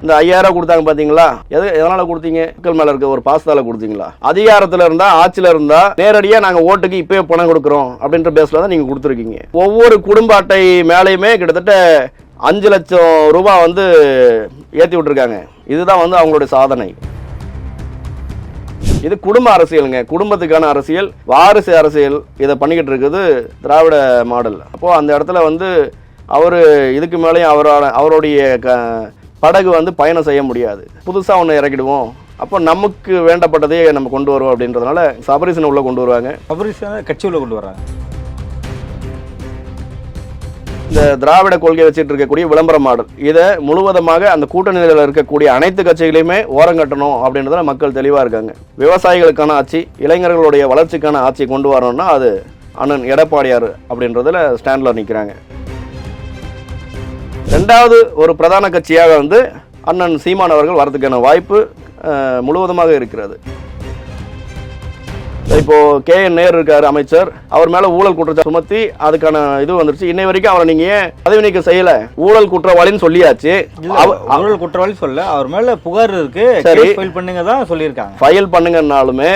இந்த 5000 கொடுத்தாங்க பாத்தீங்களா? எதனால கொடுத்தீங்க? மக்கள் மேல இருக்க ஒரு பாசத்தால கொடுத்தீங்களா? அதிகாரத்துல இருந்தா, ஆட்சியில இருந்தா நேரடியா நாங்க ஓட்டுக்கு இப்பவே பணம் கொடுக்குறோம் அப்படின்ற பேஸ்ல தான் நீங்க கொடுத்துருக்கீங்க. ஒவ்வொரு குடும்ப அட்டை மேலேயுமே கிட்டத்தட்ட 5 லட்சம் ரூபாய் வந்து ஏத்தி விட்டுருக்காங்க. இதுதான் வந்து அவங்களுடைய சாதனை. இது குடும்ப அரசியலுங்க, குடும்பத்துக்கான அரசியல், வாரிசு அரசியல். இதை பண்ணிக்கிட்டு இருக்குது திராவிட மாடல். அப்போ அந்த இடத்துல வந்து அவரு இதுக்கு மேலேயும் அவருடைய படகு வந்து பயணம் செய்ய முடியாது. புதுசா ஒன்று இறக்கிடுவோம், அப்போ நமக்கு வேண்டப்பட்டதே நம்ம கொண்டு வருவோம் அப்படின்றதுனால சபரிசனை உள்ள கொண்டு வருவாங்க. சபரிசனை கட்சி உள்ள கொண்டு வர்றாங்க. இந்த திராவிட கொள்கை வச்சுட்டு இருக்கக்கூடிய விளம்பர மாடல், இதை முழுவதுமாக அந்த கூட்டணியில் இருக்கக்கூடிய அனைத்து கட்சிகளையுமே ஓரங்கட்டணும் அப்படின்றதுல மக்கள் தெளிவாக இருக்காங்க. விவசாயிகளுக்கான ஆட்சி, இளைஞர்களுடைய வளர்ச்சிக்கான ஆட்சி கொண்டு வரணும்னா அது அண்ணன் எடப்பாடியார் அப்படின்றதுல ஸ்டாண்டில் நிற்கிறாங்க. ரெண்டாவது ஒரு பிரதான கட்சியாக வந்து அண்ணன் சீமான் அவர்கள் வரதுக்கான வாய்ப்பு முழுவதுமாக இருக்கிறது. இப்போ KN நேரு இருக்காரு அமைச்சர், அவர் மேல ஊழல் குற்றச்சாட்டு சுமத்தி அதுக்கான இது வந்துருச்சு. இன்னை வரைக்கும் அவரை நீங்க பதவி நீக்கம் செய்யல, ஊழல் குற்றவாளின்னு சொல்லியாச்சு. ஊழல் குற்றவாளி சொல்ல, அவர் மேல புகார் இருக்கு, ஃபைல் பண்ணுங்க தான் சொல்லியிருக்காங்க. ஃபைல் பண்ணுங்கன்னாலுமே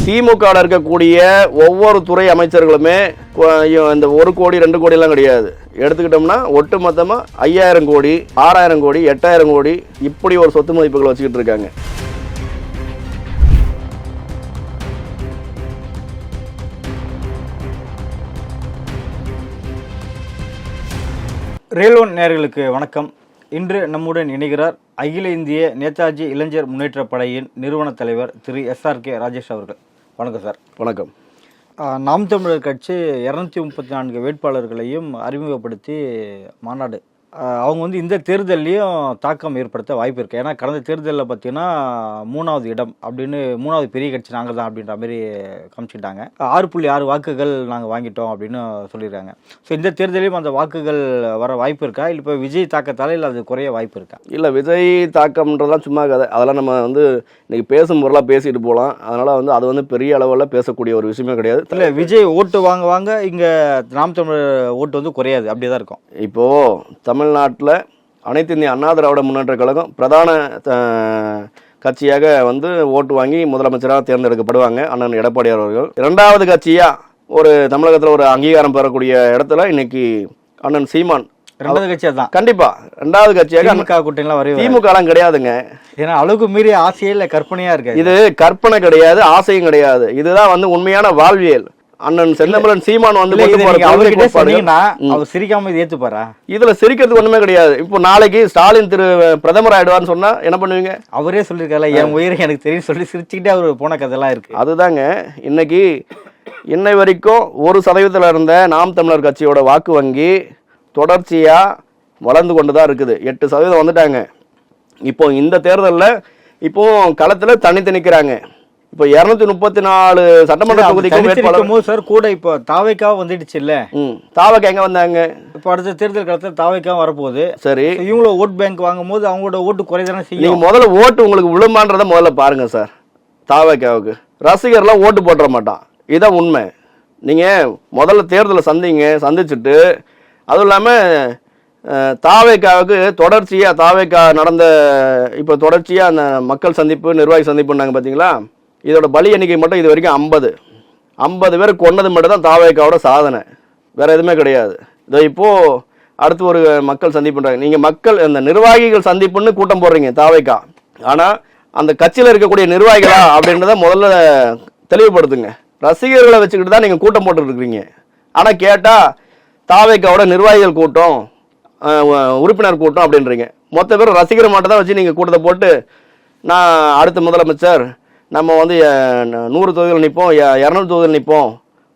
திமுக இருக்கக்கூடிய ஒவ்வொரு துறை அமைச்சர்களுமே இந்த 1 கோடி 2 கோடி எல்லாம் கிடையாது. எடுத்துக்கிட்டோம்னா ஒட்டு மொத்தமா 5000 கோடி 6000 கோடி 8000 கோடி இப்படி ஒரு சொத்து மதிப்புகளை வச்சுக்கிட்டு இருக்காங்க. ரேலோன் நேயர்களுக்கு வணக்கம். இன்று நம்முடன் இணைகிறார் அகில இந்திய நேதாஜி இளைஞர் முன்னேற்ற படையின் நிறுவன தலைவர் திரு SRK ராஜேஷ் அவர்கள். வணக்கம் சார். வணக்கம். நாம் தமிழர் கட்சி 234 வேட்பாளர்களையும் அறிமுகப்படுத்தி மாநாடு, அவங்க வந்து இந்த தேர்தலையும் தாக்கம் ஏற்படுத்த வாய்ப்பு இருக்குது. ஏன்னா கடந்த தேர்தலில் பார்த்தீங்கன்னா 3வது இடம் அப்படின்னு 3வது பெரிய கட்சி நாங்கள் தான் அப்படின்ற மாதிரி காமிச்சிட்டாங்க. 6.6 வாக்குகள் நாங்கள் வாங்கிட்டோம் அப்படின்னு சொல்லிடுறாங்க. ஸோ இந்த தேர்தலையும் அந்த வாக்குகள் வர வாய்ப்பு இருக்கா, இல்லை இப்போ விஜய் தாக்கத்தால் இல்லை அது குறைய வாய்ப்பு இருக்கா? இல்லை, விஜய் தாக்கம்ன்றதான் சும்மா கதை. அதெல்லாம் நம்ம வந்து இன்னைக்கு பேசும் பொருளாக பேசிட்டு போகலாம். அதனால் வந்து அது வந்து பெரிய அளவில் பேசக்கூடிய ஒரு விஷயமே கிடையாது. இல்லை, விஜய் ஓட்டு வாங்க இங்கே நாம் தமிழர் ஓட்டு வந்து குறையாது, அப்படியே தான் இருக்கும். இப்போது தமிழ்நாட்டில் அனைத்து இந்திய அண்ணா திராவிட முன்னேற்ற கழகம் பிரதான கட்சியாக வந்து ஓட்டு வாங்கி முதலமைச்சராக தேர்ந்தெடுக்கப்படுவாங்க அண்ணன் எடப்பாடியார் அவர்கள். 2வது கட்சியாக ஒரு தமிழகத்தில் ஒரு அங்கீகாரம் பெறக்கூடிய இடத்துல இன்னைக்கு அண்ணன் சீமான் 2வது கட்சியாக தான். கண்டிப்பா 2வது கட்சியாக கூட்டணிலாம் வரையும் திமுகலாம் கிடையாதுங்க. ஏன்னா அளவுக்கு மீறி ஆசையே இல்லை, கற்பனையா இருக்கு. இது கற்பனை கிடையாது, ஆசையும் கிடையாது. இதுதான் வந்து உண்மையான வாழ்வியல். அண்ணன் செந்தமிழன் சீமான் வந்து அவர் சிரிக்காம இது ஏத்துப்பாரா? இதுல சிரிக்கிறதுக்கு ஒண்ணுமே கிடையாது. இப்போ நாளைக்கு ஸ்டாலின் பிரதமர் ஆயிடுவான்னு சொன்னா என்ன பண்ணுவீங்க? அவரே சொல்லிருக்காரு, என் உயிரை எனக்கு தெரியும் சொல்லி சிரிச்சுக்கிட்டே அவர் போன கதையெல்லாம் இருக்கு. அதுதாங்க இன்னை வரைக்கும் 1% இருந்த நாம் தமிழர் கட்சியோட வாக்கு வங்கி தொடர்ச்சியா வளர்ந்து கொண்டுதான் இருக்குது. 8% வந்துட்டாங்க. இப்போ இந்த தேர்தலில் இப்போ களத்துல தனித்து நிற்கிறாங்க. இப்போ 234 சட்டமன்ற தொகுதிக்கு சார் கூட இப்போ தாவைக்கா வந்துடுச்சு இல்ல? தாவைக்கா எங்க வந்தாங்க? இப்போ அடுத்த தேர்தல் காலத்தில் தாவைக்கா வரப்போகுது. சரி, இவங்களோட ஓட் பேங்க் வாங்கும் போது அவங்களோட ஓட்டு குறைதானே செய்யும். நீங்க முதல்ல ஓட்டு உங்களுக்கு விழுமான்றத முதல்ல பாருங்க சார். தாவைக்காவுக்கு ரசிகர்லாம் ஓட்டு போட்டுற மாட்டான், இதான் உண்மை. நீங்க முதல்ல தேர்தலை சந்திச்சுட்டு அதுவும் இல்லாமல் தாவேக்காவுக்கு தொடர்ச்சியாக தாவேக்கா நடந்த இப்போ தொடர்ச்சியாக அந்த மக்கள் சந்திப்பு நிர்வாகி சந்திப்புன்னாங்க பார்த்தீங்களா? இதோட பலி எண்ணிக்கை மட்டும் இது வரைக்கும் 50 பேர் கொண்டது மட்டும் தான் தாவேக்காவோட சாதனை, வேற எதுவுமே கிடையாது. இதோ இப்போது அடுத்து ஒரு மக்கள் சந்திப்புன்றாங்க. நீங்கள் மக்கள் அந்த நிர்வாகிகள் சந்திப்புன்னு கூட்டம் போடுறீங்க தாவேக்கா, ஆனால் அந்த கட்சியில் இருக்கக்கூடிய நிர்வாகிகளா அப்படின்றத முதல்ல தெளிவுபடுத்துங்க. ரசிகர்களை வச்சுக்கிட்டு தான் நீங்கள் கூட்டம் போட்டுருக்கீங்க. ஆனால் கேட்டால் தாவேக்காவோட நிர்வாகிகள் கூட்டம், உறுப்பினர் கூட்டம் அப்படின்றீங்க. மொத்த பேரும் ரசிகர் மட்டும் தான் வச்சு நீங்கள் கூட்டத்தை போட்டு நான் அடுத்த முதலமைச்சர், நம்ம வந்து 100 தொகுதிகள் நிற்போம், 200 தொகுதிகள் நிற்போம்,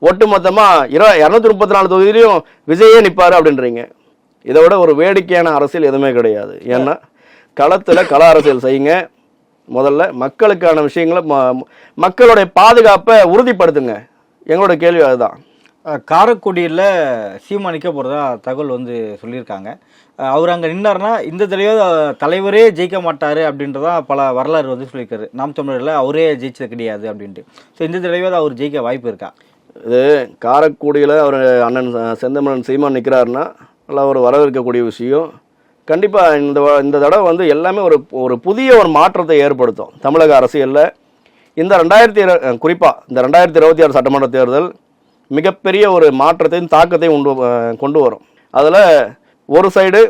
ஒட்டு மொத்தமாக 234 தொகுதியிலையும் விஜயே நிற்பார் அப்படின்றீங்க. இதை விட ஒரு வேடிக்கையான அரசியல் எதுவுமே கிடையாது. ஏன்னா களத்தில் கள அரசியல் செய்யுங்க. முதல்ல மக்களுக்கான விஷயங்களை மக்களுடைய பாதுகாப்பை உறுதிப்படுத்துங்க. எங்களோட கேள்வி அதுதான். காரைக்குடியில் சீமானிக்க போகிறதா தகவல் வந்து சொல்லியிருக்காங்க. அவர் அங்கே நின்னார்னா இந்த தடவை தலைவரே ஜெயிக்க மாட்டார் அப்படின்றதான் பல வரலாறு வந்து சொல்லியிருக்காரு. நாம் தமிழரில் அவரே ஜெயிச்சது கிடையாது அப்படின்ட்டு. ஸோ இந்த தடவை அவர் ஜெயிக்க வாய்ப்பு இருக்கா? இது காரைக்குடியில் அவர் அண்ணன் செந்தமிழன் சீமான் நிற்கிறாருன்னா நல்லா ஒரு வரவேற்கக்கூடிய விஷயம். கண்டிப்பாக இந்த தடவை வந்து எல்லாமே ஒரு புதிய ஒரு மாற்றத்தை ஏற்படுத்தும் தமிழக அரசியலில். இந்த குறிப்பாக இந்த 2026 சட்டமன்ற தேர்தல் மிகப்பெரிய ஒரு மாற்றத்தையும் தாக்கத்தையும் கொண்டு வரும். அதில் ஒரு சைடு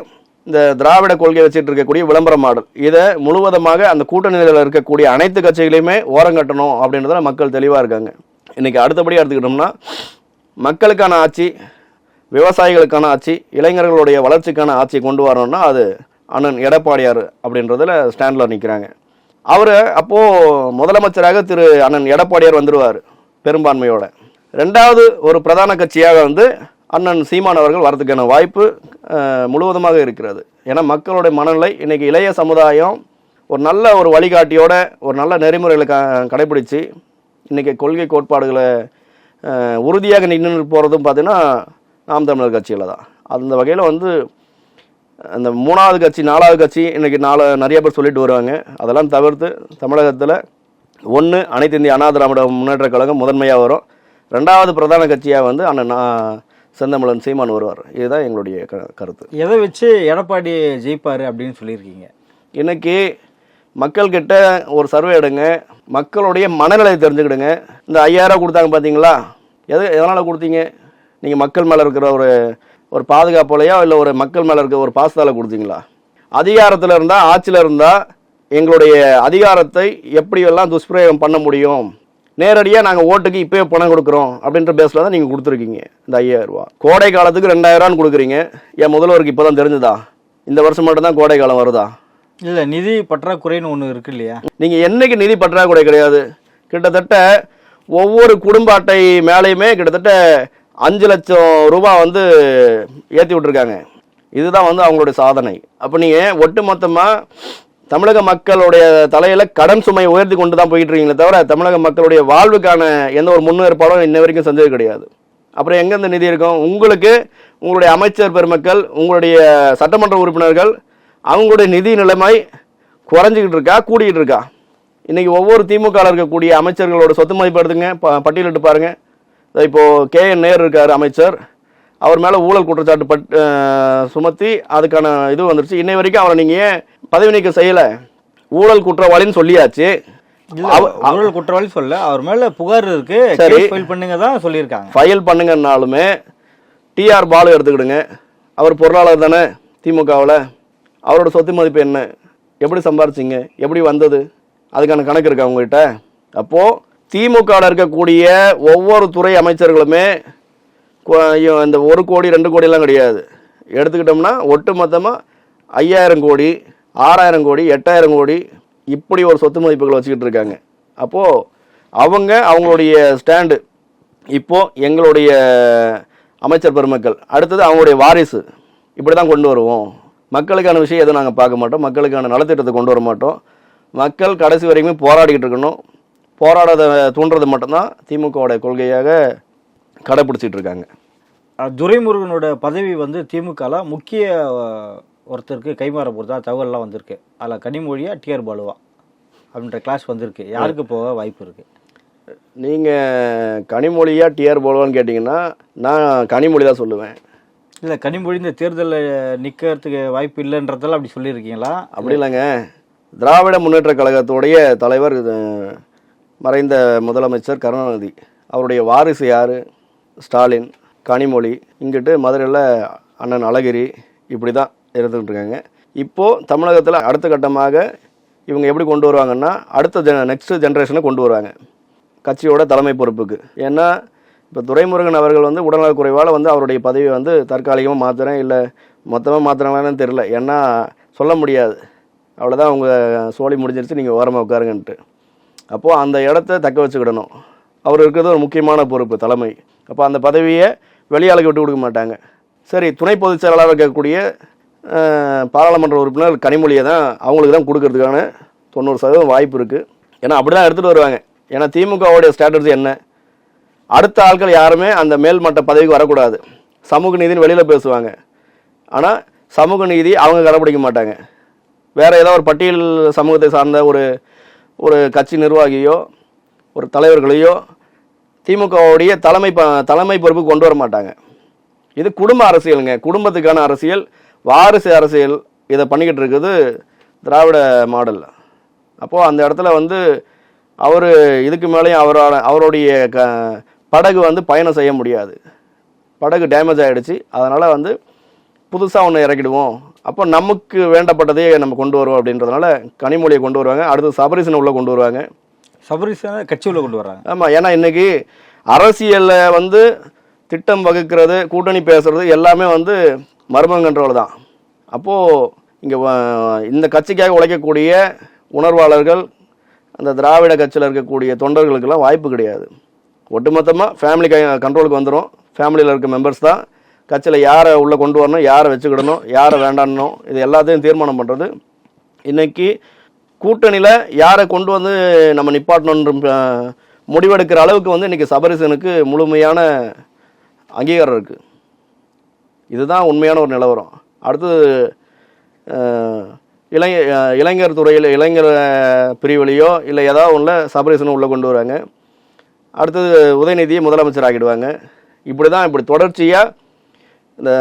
இந்த திராவிட கொள்கை வச்சுட்டு இருக்கக்கூடிய விளம்பர மாடல், இதை முழுவதுமாக அந்த கூட்டணியில் இருக்கக்கூடிய அனைத்து கட்சிகளையுமே ஓரங்கட்டணும் அப்படின்றதுல மக்கள் தெளிவாக இருக்காங்க. இன்றைக்கி அடுத்தபடியாக எடுத்துக்கிட்டோம்னா மக்களுக்கான ஆட்சி, விவசாயிகளுக்கான ஆட்சி, இளைஞர்களுடைய வளர்ச்சிக்கான ஆட்சியை கொண்டு வரணும்னா அது அண்ணன் எடப்பாடியார் அப்படின்றதுல ஸ்டாண்டில் நிற்கிறாங்க. அவர் அப்போது முதலமைச்சராக திரு அண்ணன் எடப்பாடியார் வந்துடுவார் பெரும்பான்மையோட. ரெண்டாவது ஒரு பிரதான கட்சியாக வந்து அண்ணன் சீமான் அவர்கள் வரதுக்கான வாய்ப்பு முழுவதுமாக இருக்கிறது. ஏன்னா மக்களுடைய மனநிலை இன்றைக்கி இளைய சமுதாயம் ஒரு நல்ல ஒரு வழிகாட்டியோட ஒரு நல்ல நெறிமுறைகளை கடைபிடிச்சு இன்றைக்கி கொள்கை கோட்பாடுகளை உறுதியாக நின்று போகிறதும் பார்த்தீங்கன்னா நாம் தமிழர் கட்சியில் தான். அந்த வகையில் வந்து அந்த 3வது கட்சி 4வது கட்சி இன்றைக்கி நிறைய பேர் சொல்லிட்டு வருவாங்க. அதெல்லாம் தவிர்த்து தமிழகத்தில் ஒன்று அனைத்து இந்திய அண்ணா திராவிட முன்னேற்ற கழகம் முதன்மையாக வரும். 2வது பிரதான கட்சியாக வந்து அண்ணன் செந்தமிழன் சீமான் வருவார். இதுதான் எங்களுடைய கருத்து. எதை வச்சு எடப்பாடி ஜெயிப்பார் அப்படின்னு சொல்லியிருக்கீங்க? இன்றைக்கி மக்கள்கிட்ட ஒரு சர்வே எடுங்க, மக்களுடைய மனநிலையை தெரிஞ்சுக்கிடுங்க. இந்த 5000 கொடுத்தாங்க பார்த்தீங்களா, எதனால் கொடுத்தீங்க? நீங்கள் மக்கள் மேலே இருக்கிற ஒரு பாதுகாப்புலையோ இல்லை ஒரு மக்கள் மேலே இருக்கிற ஒரு பாசத்தால் கொடுத்தீங்களா? அதிகாரத்தில் இருந்தால், ஆட்சியில் இருந்தால் எங்களுடைய அதிகாரத்தை எப்படியெல்லாம் துஷ்பிரயோகம் பண்ண முடியும், நேரடியாக நாங்கள் ஓட்டுக்கு இப்போயே பணம் கொடுக்குறோம் அப்படின்ற பேஸில் தான் நீங்கள் கொடுத்துருக்கீங்க இந்த 5000 ரூபா. கோடை காலத்துக்கு 2000 கொடுக்குறீங்க. என் முதல்வருக்கு இப்போ தான் தெரிஞ்சுதா? இந்த வருஷம் மட்டும்தான் கோடை காலம் வருதா? இல்லை, நிதி பற்றாக்குறைன்னு ஒன்று இருக்கு இல்லையா? நீங்கள் என்னைக்கு நிதி பற்றாக்குறை கிடையாது. கிட்டத்தட்ட ஒவ்வொரு குடும்ப அட்டை மேலேயுமே கிட்டத்தட்ட 5 லட்சம் ரூபா வந்து ஏற்றி விட்டுருக்காங்க. இதுதான் வந்து அவங்களுடைய சாதனை. அப்போ நீங்கள் ஒட்டு மொத்தமாக தமிழக மக்களுடைய தலையில் கடன் சுமையை உயர்த்தி கொண்டு தான் போயிட்டு இருக்கீங்களே தவிர தமிழக மக்களுடைய வாழ்வுக்கான எந்த ஒரு முன்னேற்பாடும் இன்ன வரைக்கும் செஞ்சது கிடையாது. அப்புறம் எங்கேருந்து நிதி இருக்கும்? உங்களுக்கு உங்களுடைய அமைச்சர் பெருமக்கள், உங்களுடைய சட்டமன்ற உறுப்பினர்கள், அவங்களுடைய நிதி நிலைமை குறைஞ்சிக்கிட்டு இருக்கா, கூடிக்கிட்டு இருக்கா? இன்றைக்கி ஒவ்வொரு திமுகவில் இருக்கக்கூடிய அமைச்சர்களோட சொத்து மதிப்பு எடுத்துங்க, பட்டியலிட்டு பாருங்கள். இப்போது KN நேரு இருக்கார் அமைச்சர், அவர் மேலே ஊழல் குற்றச்சாட்டு சுமத்தி அதுக்கான இது வந்துருச்சு. இன்னை வரைக்கும் அவரை நீங்கள் ஏன் பதவி நீக்கம் செய்யலை? ஊழல் குற்றவாளின்னு சொல்லியாச்சு. ஊழல் குற்றவாளி சொல்ல, அவர் மேலே புகார் இருக்கு, ஃபைல் பண்ணுங்க தான் சொல்லியிருக்காங்க. ஃபைல் பண்ணுங்கன்னாலுமே TR பாலு எடுத்துக்கிடுங்க, அவர் பொருளாளர் தானே திமுகவில். அவரோட சொத்து மதிப்பு என்ன, எப்படி சம்பாரிச்சிங்க, எப்படி வந்தது, அதுக்கான கணக்கு இருக்கா உங்ககிட்ட? அப்போது திமுகவில் இருக்கக்கூடிய ஒவ்வொரு துறை அமைச்சர்களுமே இந்த 1 கோடி 2 கோடிலாம் கிடையாது. எடுத்துக்கிட்டோம்னா ஒட்டு மொத்தமாக 5000 கோடி 6000 கோடி 8000 கோடி இப்படி ஒரு சொத்து மதிப்புகளை வச்சுக்கிட்டு இருக்காங்க. அப்போது அவங்களுடைய ஸ்டாண்டு இப்போது எங்களுடைய அமைச்சர் பெருமக்கள், அடுத்தது அவங்களுடைய வாரிசு, இப்படி தான் கொண்டு வருவோம். மக்களுக்கான விஷயம் எதுவும் நாங்கள் பார்க்க மாட்டோம், மக்களுக்கான நலத்திட்டத்தை கொண்டு வர மாட்டோம். மக்கள் கடைசி வரைக்குமே போராடிக்கிட்டு இருக்கணும், போராடாத தூண்டுறது மட்டும்தான் திமுகவோட கொள்கையாக கடைப்பிடிச்சிட்டு இருக்காங்க. துரைமுருகனோட பதவி வந்து திமுகவில் முக்கிய ஒருத்தருக்கு கைமாற போகிறதா தகவல்லாம் வந்திருக்கு. அதில் கனிமொழியா TR பாலுவா அப்படின்ற கிளாஸ் வந்திருக்கு. யாருக்கு போக வாய்ப்பு இருக்குது? நீங்கள் கனிமொழியா TR பாலுவான்னு கேட்டிங்கன்னா நான் கனிமொழி தான் சொல்லுவேன். இல்லை, கனிமொழி இந்த தேர்தலில் நிற்கிறதுக்கு வாய்ப்பு இல்லைன்றதெல்லாம் அப்படி சொல்லியிருக்கீங்களா? அப்படி இல்லைங்க. திராவிட முன்னேற்ற கழகத்துடைய தலைவர் மறைந்த முதலமைச்சர் கருணாநிதி, அவருடைய வாரிசு யார்? ஸ்டாலின், கனிமொழி, இங்கிட்டு மதுரையில் அண்ணன் அழகிரி, இப்படி தான் இருந்துகிட்டு இருக்காங்க. இப்போது தமிழகத்தில் அடுத்த கட்டமாக இவங்க எப்படி கொண்டு வருவாங்கன்னா நெக்ஸ்ட் ஜென்ரேஷனை கொண்டு வருவாங்க கட்சியோட தலைமை பொறுப்புக்கு. ஏன்னா இப்போ துரைமுருகன் அவர்கள் வந்து உடல்நலக் குறைவால் வந்து அவருடைய பதவியை வந்து தற்காலிகமாக மாற்றுறேன் இல்லை மொத்தமாக மாற்றுறாங்களான்னு தெரில. ஏன்னா சொல்ல முடியாது, அவ்வளோதான் அவங்க சோழி முடிஞ்சிருச்சு, நீங்கள் ஓரமாக உட்காருங்கன்ட்டு. அப்போது அந்த இடத்த தக்க வச்சுக்கிடணும். அவர் இருக்கிறது ஒரு முக்கியமான பொறுப்பு, தலைமை. அப்போ அந்த பதவியை வெளியாளுக்கு விட்டு கொடுக்க மாட்டாங்க. சரி, துணை பொதுச் செயலாளராக இருக்கக்கூடிய பாராளுமன்ற உறுப்பினர் கனிமொழியை தான் அவங்களுக்கு தான் கொடுக்கறதுக்கான 90% வாய்ப்பு இருக்குது. ஏன்னா அப்படி தான் எடுத்துகிட்டு வருவாங்க. ஏன்னா திமுகவுடைய ஸ்ட்ராட்டஜி என்ன? அடுத்த ஆட்கள் யாருமே அந்த மேல்மட்ட பதவிக்கு வரக்கூடாது. சமூக நீதினு வெளியில் பேசுவாங்க, ஆனால் சமூக நீதி அவங்க கடைப்பிடிக்க மாட்டாங்க. வேறு ஏதோ ஒரு பட்டியல் சமூகத்தை சார்ந்த ஒரு கட்சி நிர்வாகியோ ஒரு தலைவர்களையோ திமுகவுடைய தலைமை பொறுப்பு கொண்டு வர மாட்டாங்க. இது குடும்ப அரசியலுங்க, குடும்பத்துக்கான அரசியல், வாரிசு அரசியல் இதை பண்ணிக்கிட்டு இருக்குது திராவிட மாடல். அப்போது அந்த இடத்துல வந்து அவர் இதுக்கு மேலேயும் அவருடைய படகு வந்து பயணம் செய்ய முடியாது. படகு டேமேஜ் ஆகிடுச்சு. அதனால் வந்து புதுசாக ஒன்று இறக்கிடுவோம். அப்போ நமக்கு வேண்டப்பட்டதே நம்ம கொண்டு வருவோம் அப்படின்றதுனால கனிமொழியை கொண்டு வருவாங்க. அடுத்து சபரீசனை உள்ளே கொண்டு வருவாங்க. சபரீசனை கட்சி உள்ள கொண்டு வர்றாங்க. ஆமாம், ஏன்னா இன்றைக்கி அரசியலில் வந்து திட்டம் வகுக்கிறது, கூட்டணி பேசுறது எல்லாமே வந்து மர்மம் கண்ட்ரோல் தான். அப்போது இங்கே இந்த கட்சிக்காக உழைக்கக்கூடிய உணர்வாளர்கள், அந்த திராவிட கட்சியில் இருக்கக்கூடிய தொண்டர்களுக்கெல்லாம் வாய்ப்பு கிடையாது. ஒட்டுமொத்தமாக ஃபேமிலி கண்ட்ரோலுக்கு வந்துடும். ஃபேமிலியில் இருக்க மெம்பர்ஸ் தான் கட்சியில் யாரை உள்ளே கொண்டு வரணும், யாரை வச்சுக்கிடணும், யாரை வேண்டாடணும், இது எல்லாத்தையும் தீர்மானம் பண்ணுறது. இன்றைக்கி கூட்டணியில் யாரை கொண்டு வந்து நம்ம நிப்பாட்டணுன்ற முடிவெடுக்கிற அளவுக்கு வந்து இன்றைக்கி சபரீசனுக்கு முழுமையான அங்கீகாரம் இருக்குது. இதுதான் உண்மையான ஒரு நிலவரம். அடுத்தது இளைஞர் துறையில் இளைஞர் பிரிவிலையோ இல்லை ஏதாவது ஒன்றில் சபரீசனும் உள்ளே கொண்டு வராங்க. அடுத்தது உதயநிதியை முதலமைச்சர் ஆகிடுவாங்க. இப்படி தொடர்ச்சியாக இந்த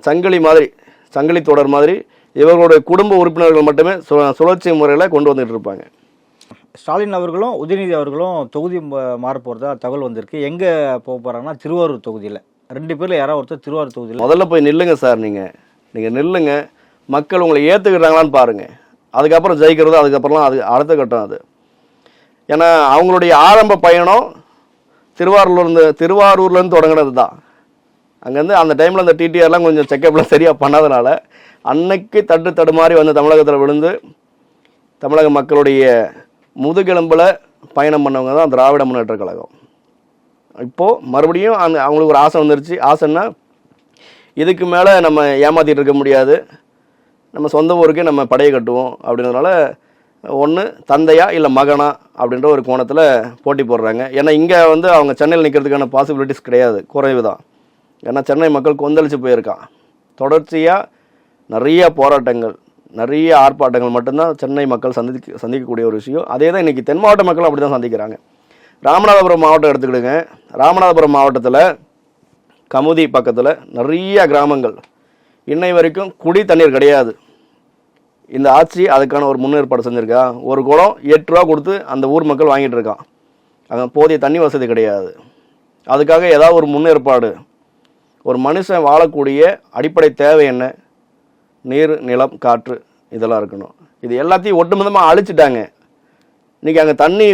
சங்கிலி தொடர் மாதிரி இவர்களுடைய குடும்ப உறுப்பினர்கள் மட்டுமே சுழற்சி முறையில் கொண்டு வந்துட்டு இருப்பாங்க. ஸ்டாலின் அவர்களும் உதயநிதி அவர்களும் தொகுதி மாற போகிறதா தகவல் வந்திருக்கு. எங்கே போக போகிறாங்கன்னா திருவாரூர் தொகுதியில். 2 பேரில் யாராவது ஒருத்தர் திருவாரூர் தொகுதியில். முதல்ல போய் நில்லுங்க சார். நீங்கள் நில்லுங்க, மக்கள் உங்களை ஏற்றுக்கிறாங்களான்னு பாருங்கள். அதுக்கப்புறம் ஜெயிக்கிறது, அதுக்கப்புறம்லாம் அது அடுத்த கட்டம் அது. ஏன்னா அவங்களுடைய ஆரம்ப பயணம் திருவாரூர்லேருந்து தொடங்கினது தான். அங்கேருந்து அந்த டைமில் அந்த டிடிஆர்லாம் கொஞ்சம் செக்கப்லாம் சரியாக பண்ணாதனால அன்னைக்கு தடுமாறி வந்து தமிழகத்தில் விழுந்து தமிழக மக்களுடைய முதுகெலும்பில் பயணம் பண்ணவங்க தான் திராவிட முன்னேற்ற கழகம். இப்போது மறுபடியும் அவங்களுக்கு ஒரு ஆசை வந்துருச்சு. ஆசைன்னா இதுக்கு மேலே நம்ம ஏமாற்றிட்டு இருக்க முடியாது, நம்ம சொந்த ஊருக்கே நம்ம படையை கட்டுவோம் அப்படின்றதுனால ஒன்று தந்தையா இல்லை மகனா அப்படின்ற ஒரு கோணத்தில் போட்டி போடுறாங்க. ஏன்னா இங்கே வந்து அவங்க சென்னையில் நிற்கிறதுக்கான பாசிபிலிட்டிஸ் கிடையாது, குறைவு தான். ஏன்னா சென்னை மக்கள் கொந்தளிச்சு போயிருக்கான். தொடர்ச்சியாக நிறைய போராட்டங்கள், நிறைய ஆர்ப்பாட்டங்கள் மட்டும்தான் சென்னை மக்கள் சந்திக்கக்கூடிய ஒரு விஷயம். அதே தான் இன்றைக்கி தென் மாவட்ட மக்கள் அப்படி தான் சந்திக்கிறாங்க. ராமநாதபுரம் மாவட்டம் எடுத்துக்கிடுங்க. ராமநாதபுரம் மாவட்டத்தில் கமுதி பக்கத்தில் நிறைய கிராமங்கள் இன்னை வரைக்கும் குடி தண்ணீர் கிடையாது. இந்த ஆட்சி அதுக்கான ஒரு முன்னேற்பாடு செஞ்சுருக்கா. ஒரு குடம் 8 ரூபா கொடுத்து அந்த ஊர் மக்கள் வாங்கிட்டு இருக்கான். அங்கே போதிய தண்ணி வசதி கிடையாது. அதுக்காக ஏதாவது ஒரு முன்னேற்பாடு, ஒரு மனுஷன் வாழக்கூடிய அடிப்படை தேவை என்ன? நீர், நிலம், காற்று, இதெல்லாம் இருக்கணும். இது எல்லாத்தையும் ஒட்டுமொத்தமாக அழிச்சிட்டாங்க. இன்றைக்கி அங்கே தண்ணி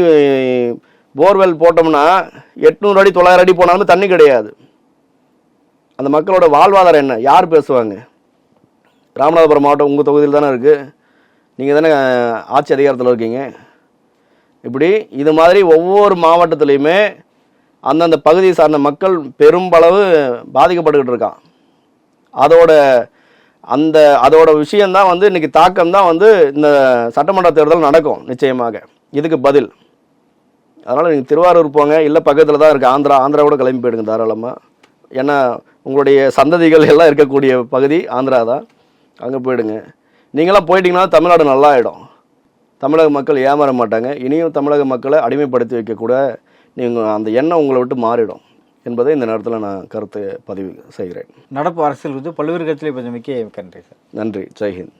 போர்வெல் போட்டோம்னா 800 அடி 900 அடி போனாலும் தண்ணி கிடையாது. அந்த மக்களோட வாழ்வாதாரம் என்ன? யார் பேசுவாங்க? ராமநாதபுரம் மாவட்டம் உங்கள் தொகுதியில் தானே இருக்குது, நீங்கள் தானே ஆட்சி அதிகாரத்தில் இருக்கீங்க. இப்படி இது மாதிரி ஒவ்வொரு மாவட்டத்துலேயுமே அந்தந்த பகுதியை சார்ந்த மக்கள் பெரும்பளவு பாதிக்கப்பட்டுக்கிட்டு இருக்கான். அதோட விஷயந்தான் வந்து இன்றைக்கி தாக்கம் தான் வந்து இந்த சட்டமன்ற தேர்தல் நடக்கும் நிச்சயமாக. இதுக்கு பதில் அதனால் நீங்கள் திருவாரூர் போங்க, இல்லை பக்கத்தில் தான் இருக்குது ஆந்திராவோட கிளம்பி போயிடுங்க தாராளமாக. ஏன்னா உங்களுடைய சந்ததிகள் எல்லாம் இருக்கக்கூடிய பகுதி ஆந்திரா தான். அங்கே போயிடுங்க. நீங்களாம் போயிட்டீங்கன்னா தமிழ்நாடு நல்லா ஆகிடும். தமிழக மக்கள் ஏமாற மாட்டாங்க. இனியும் தமிழக மக்களை அடிமைப்படுத்தி வைக்கக்கூட நீங்கள் அந்த எண்ணம் உங்களை விட்டு மாறிடும் என்பதை இந்த நேரத்தில் நான் கருத்து பதிவு செய்கிறேன். நடப்பு அரசியல் பல்வேறு கட்சிகளை பற்றி மிக்க நன்றி சார். நன்றி. ஜெய்ஹிந்த்.